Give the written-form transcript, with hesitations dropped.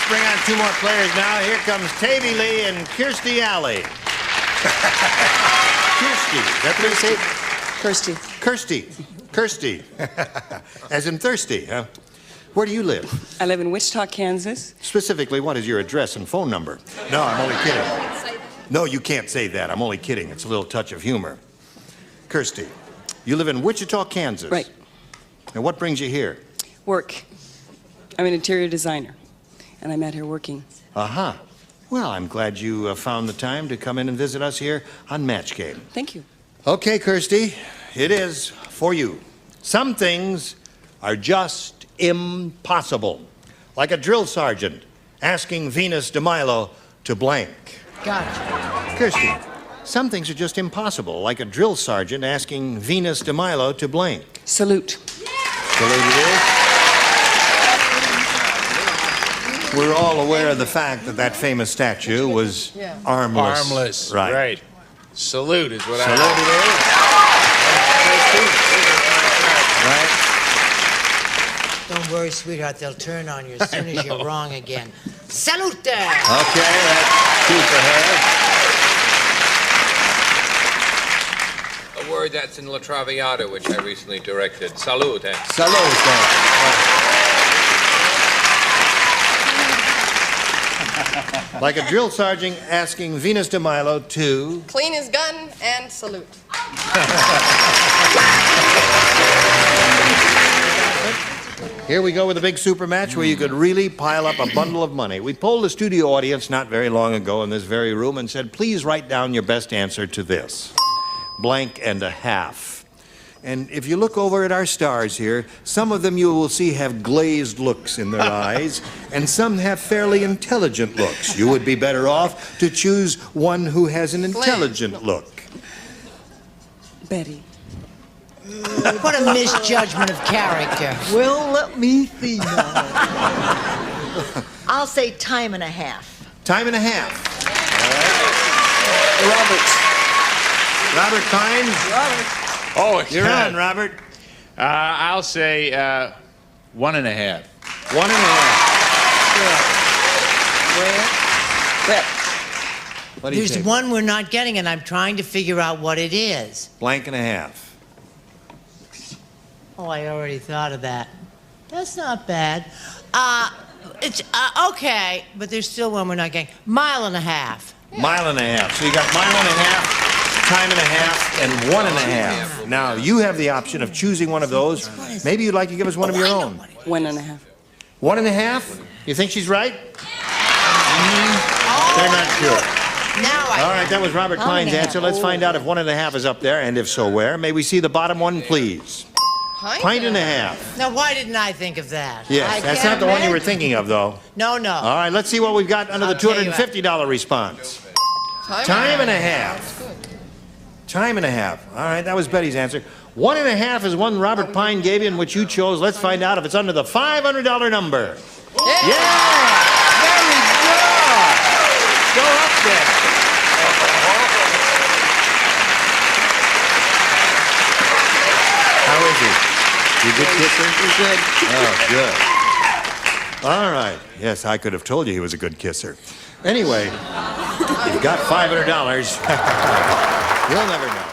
Let's bring on two more players now. Here comes Tavy Lee and Kirstie Alley. Kirstie, is that what they say? Kirstie. Kirstie. As in thirsty, huh? Where do you live? I live in Wichita, Kansas. Specifically, what is your address and phone number? No, I'm only kidding. No, you can't say that. I'm only kidding. It's a little touch of humor. Kirstie, you live in Wichita, Kansas. Right. And what brings you here? Work. I'm an interior designer, and I'm out here working. Uh-huh. Well, I'm glad you found the time to come in and visit us here on Match Game. Thank you. Okay, Kirstie, it is for you. Some things are just impossible. Like a drill sergeant asking Venus de Milo to blank. Gotcha. Kirstie, some things are just impossible. Like a drill sergeant asking Venus de Milo to blank. Salute. Salute it is. We're all aware of the fact that that famous statue was armless. Armless. Right. Salute is what Salute I... Don't worry, sweetheart. They'll turn on you as soon as you're wrong again. Salute there! Okay, that's two for her. A word that's in La Traviata, which I recently directed. Salute. Salute. Like a drill sergeant asking Venus de Milo to... Clean his gun and salute. Here we go with a big super match where you could really pile up a bundle of money. We polled the studio audience not very long ago in this very room and said, please write down your best answer to this. Blank and a half. And if you look over at our stars here, some of them you will see have glazed looks in their eyes, and some have fairly intelligent looks. You would be better off to choose one who has an intelligent look. Betty. What a misjudgment of character. Well, let me see now. I'll say time and a half. Time and a half. Robert. Robert Pines. Robert. Oh, You're on, Robert. I'll say 1.5. 1.5. Brett. What do you There's think? one we're not getting, and I'm trying to figure out what it is. Blank and a half. Oh, I already thought of that. That's not bad. It's okay, but there's still one we're not getting. 1.5 miles. Mile and a half. So you got mile and a half, time and a half, and 1.5. Now, you have the option of choosing one of those. Maybe you'd like to give us one of your own. 1.5. 1.5? You think she's right? They're not sure. Now I All right, that was Robert Klein's answer. Let's find out if 1.5 is up there, and if so, where. May we see the bottom one, please? Pint and a half. Now, why didn't I think of that? Yes, that's not the one you were thinking of, though. No. All right, let's see what we've got under the I'll tell you $250 response. Time and a half. Time and a half. All right, that was Betty's answer. 1.5 is one Robert Pine gave you and which you chose. Let's find out if it's under the $500 number. Yeah! Very good! Go up there. How is he? You good kisser? He's good. Oh, good. All right. Yes, I could have told you he was a good kisser. Anyway, you've got $500. You'll never know.